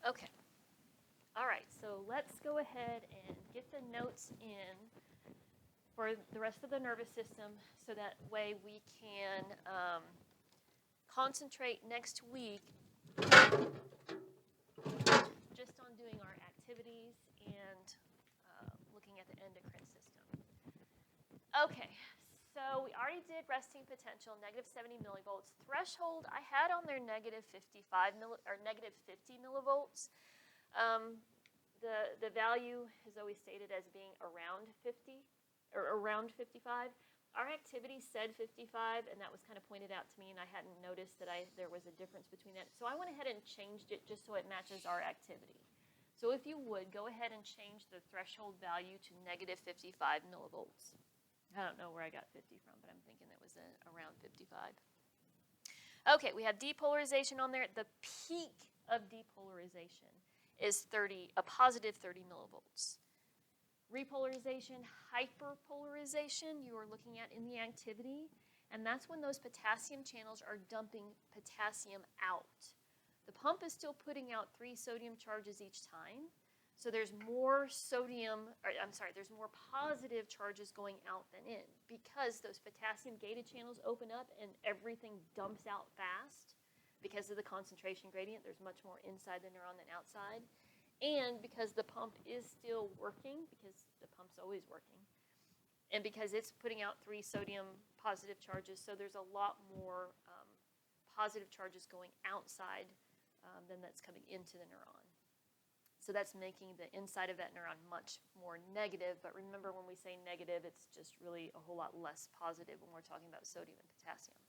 Okay. All right, so let's go ahead and get the notes in for the rest of the nervous system so that way we can concentrate next week just on doing our activities and looking at the endocrine system. Okay, so we already did resting potential, negative 70 millivolts. Threshold, I had on there negative 55 or negative 50 millivolts. The value is always stated as being around 50 or around 55. Our activity said 55, and that was kind of pointed out to me, and I hadn't noticed that there was a difference between that. So I went ahead and changed it just so it matches our activity. So if you would, go ahead and change the threshold value to negative 55 millivolts. I don't know where I got 50 from, but I'm thinking it was around 55. Okay, we have depolarization on there. The peak of depolarization is a positive 30 millivolts. Repolarization, hyperpolarization, you are looking at in the activity, and that's when those potassium channels are dumping potassium out. The pump is still putting out 3 sodium charges each time, so there's more there's more positive charges going out than in because those potassium gated channels open up and everything dumps out fast because of the concentration gradient. There's much more inside the neuron than outside. And because the pump is still working, because the pump's always working, and because it's putting out 3 sodium positive charges, so there's a lot more positive charges going outside than that's coming into the neuron. So that's making the inside of that neuron much more negative, but remember when we say negative, it's just really a whole lot less positive when we're talking about sodium and potassium.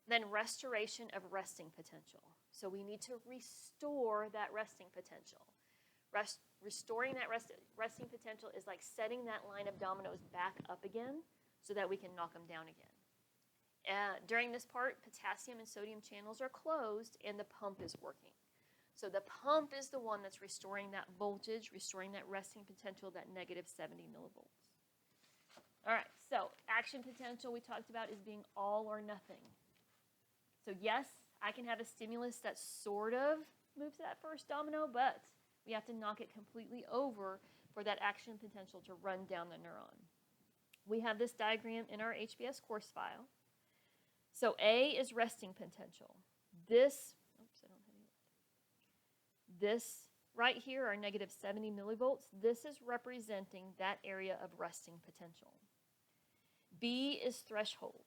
Then restoration of resting potential. So we need to restore that resting potential. Restoring that resting potential is like setting that line of dominoes back up again so that we can knock them down again. During this part, potassium and sodium channels are closed and the pump is working. So the pump is the one that's restoring that voltage, restoring that resting potential, that negative 70 millivolts. All right, so action potential we talked about is being all or nothing. So yes, I can have a stimulus that sort of moves that first domino, but we have to knock it completely over for that action potential to run down the neuron. We have this diagram in our HBS course file. So A is resting potential. This right here are negative 70 millivolts. This is representing that area of resting potential. B is threshold.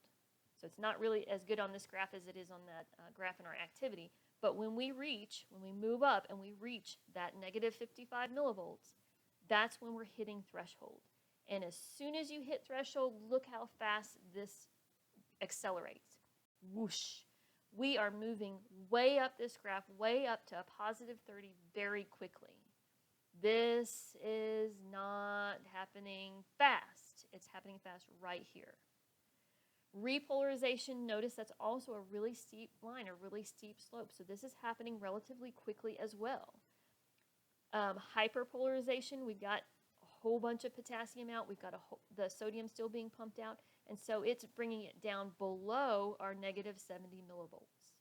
So it's not really as good on this graph as it is on that graph in our activity. But when we move up and we reach that negative 55 millivolts, that's when we're hitting threshold. And as soon as you hit threshold, look how fast this accelerates. Whoosh. We are moving way up this graph, way up to a positive 30 very quickly. This is not happening fast. It's happening fast right here. Repolarization, notice that's also a really steep line, a really steep slope. So this is happening relatively quickly as well. Hyperpolarization, we've got a whole bunch of potassium out. We've got the sodium still being pumped out. And so it's bringing it down below our negative 70 millivolts.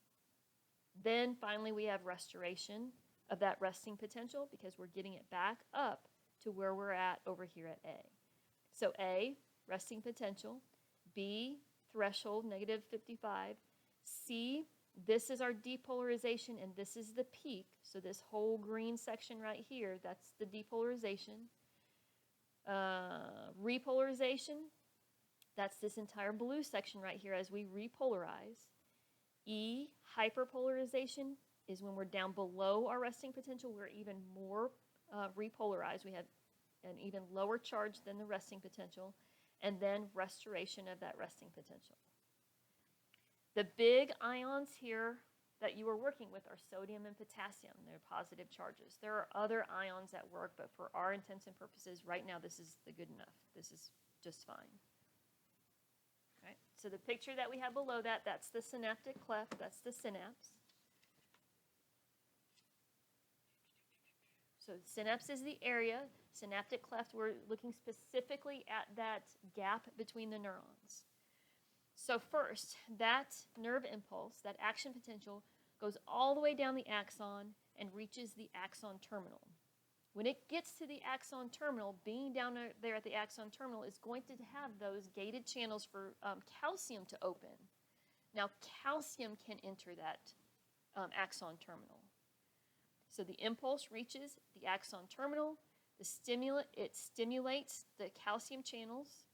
Then finally we have restoration of that resting potential because we're getting it back up to where we're at over here at A. So A, resting potential. B, threshold, negative 55. C, this is our depolarization and this is the peak. So this whole green section right here, that's the depolarization. Repolarization, that's this entire blue section right here as we repolarize. E, hyperpolarization, is when we're down below our resting potential. We're even more repolarized. We have an even lower charge than the resting potential. And then restoration of that resting potential. The big ions here that you are working with are sodium and potassium. They're positive charges. There are other ions that work, but for our intents and purposes, right now this is the good enough. This is just fine. Right? So the picture that we have below that, that's the synaptic cleft, that's the synapse. So synapse is the area. Synaptic cleft, we're looking specifically at that gap between the neurons. So first, that nerve impulse, that action potential, goes all the way down the axon and reaches the axon terminal. When it gets to the axon terminal, being down there at the axon terminal is going to have those gated channels for calcium to open. Now, calcium can enter that axon terminal. So the impulse reaches the axon terminal, it stimulates the calcium channels,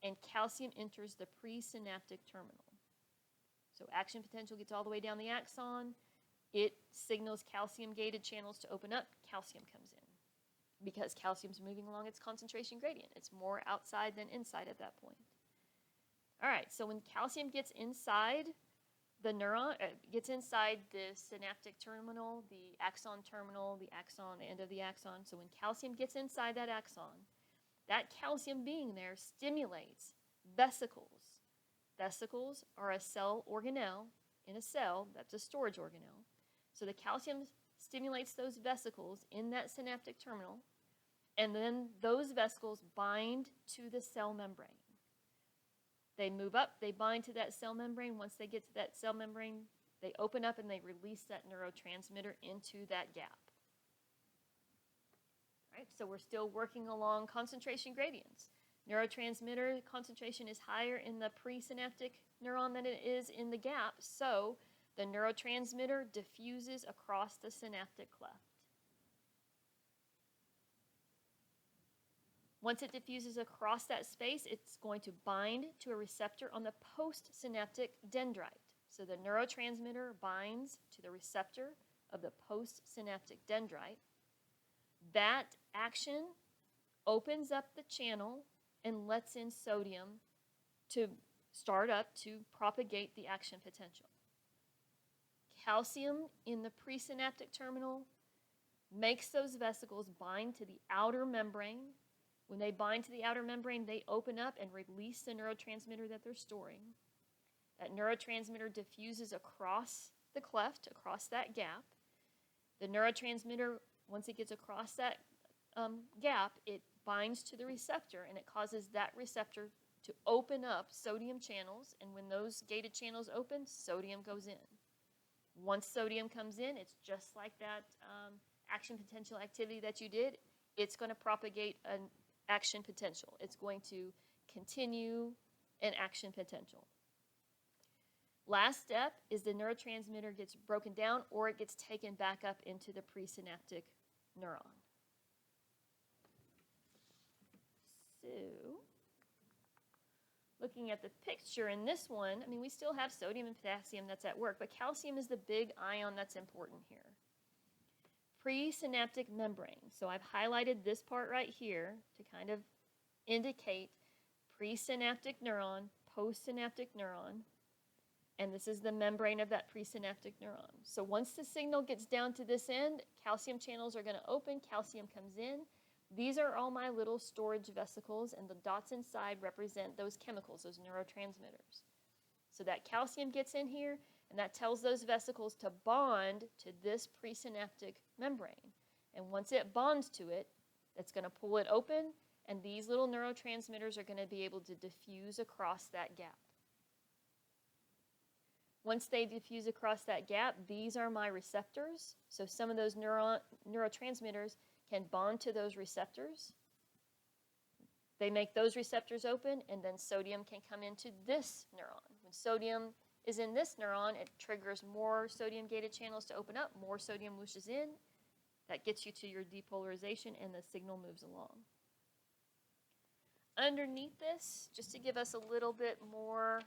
and calcium enters the presynaptic terminal. So action potential gets all the way down the axon, it signals calcium-gated channels to open up, calcium comes in. Because calcium's moving along its concentration gradient. It's more outside than inside at that point. All right, so when calcium gets inside the neuron, gets inside the synaptic terminal, the axon, the end of the axon. So when calcium gets inside that axon, that calcium being there stimulates vesicles. Vesicles are a cell organelle in a cell, that's a storage organelle. So the calcium stimulates those vesicles in that synaptic terminal, and then those vesicles bind to the cell membrane. They move up, they bind to that cell membrane. Once they get to that cell membrane, they open up and they release that neurotransmitter into that gap. Right? So we're still working along concentration gradients. Neurotransmitter concentration is higher in the presynaptic neuron than it is in the gap, so the neurotransmitter diffuses across the synaptic cleft. Once it diffuses across that space, it's going to bind to a receptor on the postsynaptic dendrite. So the neurotransmitter binds to the receptor of the postsynaptic dendrite. That action opens up the channel and lets in sodium to start up to propagate the action potential. Calcium in the presynaptic terminal makes those vesicles bind to the outer membrane. When they bind to the outer membrane, they open up and release the neurotransmitter that they're storing. That neurotransmitter diffuses across the cleft, across that gap. The neurotransmitter, once it gets across that gap, it binds to the receptor, and it causes that receptor to open up sodium channels, and when those gated channels open, sodium goes in. Once sodium comes in, it's just like that action potential activity that you did. It's going to propagate an action potential. It's going to continue an action potential. Last step is the neurotransmitter gets broken down or it gets taken back up into the presynaptic neuron. So, looking at the picture in this one, I mean, we still have sodium and potassium that's at work, but calcium is the big ion that's important here. Presynaptic membrane. So I've highlighted this part right here to kind of indicate presynaptic neuron, postsynaptic neuron, and this is the membrane of that presynaptic neuron. So once the signal gets down to this end, calcium channels are going to open, calcium comes in. These are all my little storage vesicles, and the dots inside represent those chemicals, those neurotransmitters. So that calcium gets in here, and that tells those vesicles to bond to this presynaptic membrane. And once it bonds to it, that's going to pull it open, and these little neurotransmitters are going to be able to diffuse across that gap. Once they diffuse across that gap, these are my receptors. So some of those neurotransmitters can bond to those receptors. They make those receptors open, and then sodium can come into this neuron. When sodium is in this neuron, it triggers more sodium-gated channels to open up, more sodium whooshes in. That gets you to your depolarization, and the signal moves along. Underneath this, just to give us a little bit more,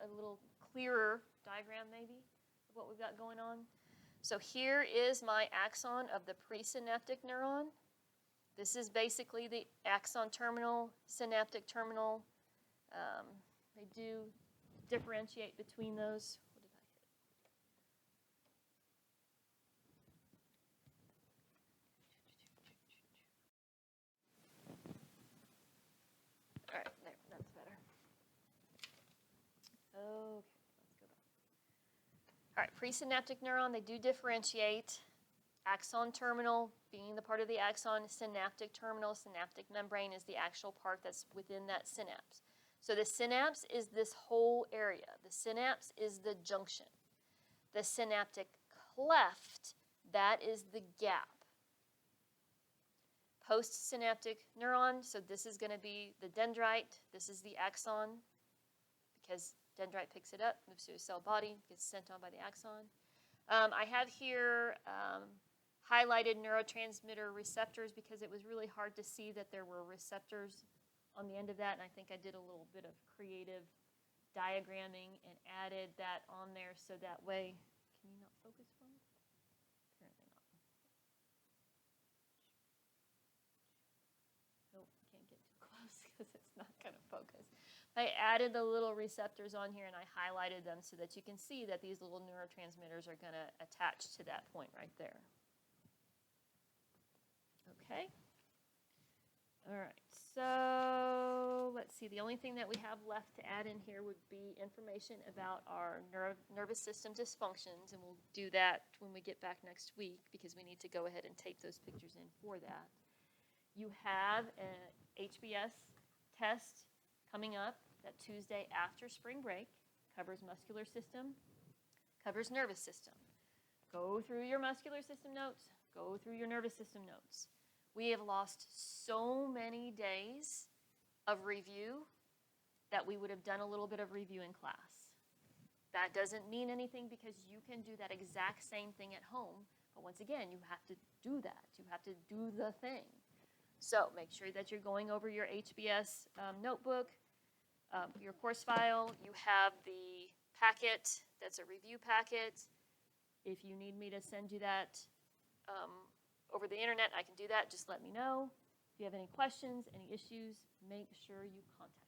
a little clearer diagram maybe of what we've got going on. So here is my axon of the presynaptic neuron. This is basically the axon terminal, synaptic terminal. They do differentiate between those. What did I hit? All right, there, that's better. Okay, let's go back. All right, presynaptic neuron, they do differentiate. Axon terminal being the part of the axon, synaptic terminal, synaptic membrane is the actual part that's within that synapse. So the synapse is this whole area. The synapse is the junction. The synaptic cleft, that is the gap. Postsynaptic neuron, so this is going to be the dendrite. This is the axon, because dendrite picks it up, moves to a cell body, gets sent on by the axon. I have here highlighted neurotransmitter receptors because it was really hard to see that there were receptors on the end of that, and I think I did a little bit of creative diagramming and added that on there so that way, can you not focus for me? Apparently not. Nope, can't get too close because it's not going to focus. I added the little receptors on here and I highlighted them so that you can see that these little neurotransmitters are going to attach to that point right there. Okay. All right. So let's see. The only thing that we have left to add in here would be information about our nervous system dysfunctions, and we'll do that when we get back next week because we need to go ahead and tape those pictures in for that. You have an HBS test coming up that Tuesday after spring break. Covers muscular system, covers nervous system. Go through your muscular system notes, go through your nervous system notes. We have lost so many days of review that we would have done a little bit of review in class. That doesn't mean anything because you can do that exact same thing at home, but once again, you have to do that. You have to do the thing. So make sure that you're going over your HBS notebook, your course file. You have the packet that's a review packet. If you need me to send you that over the internet, I can do that. Just let me know. If you have any questions, any issues, make sure you contact me.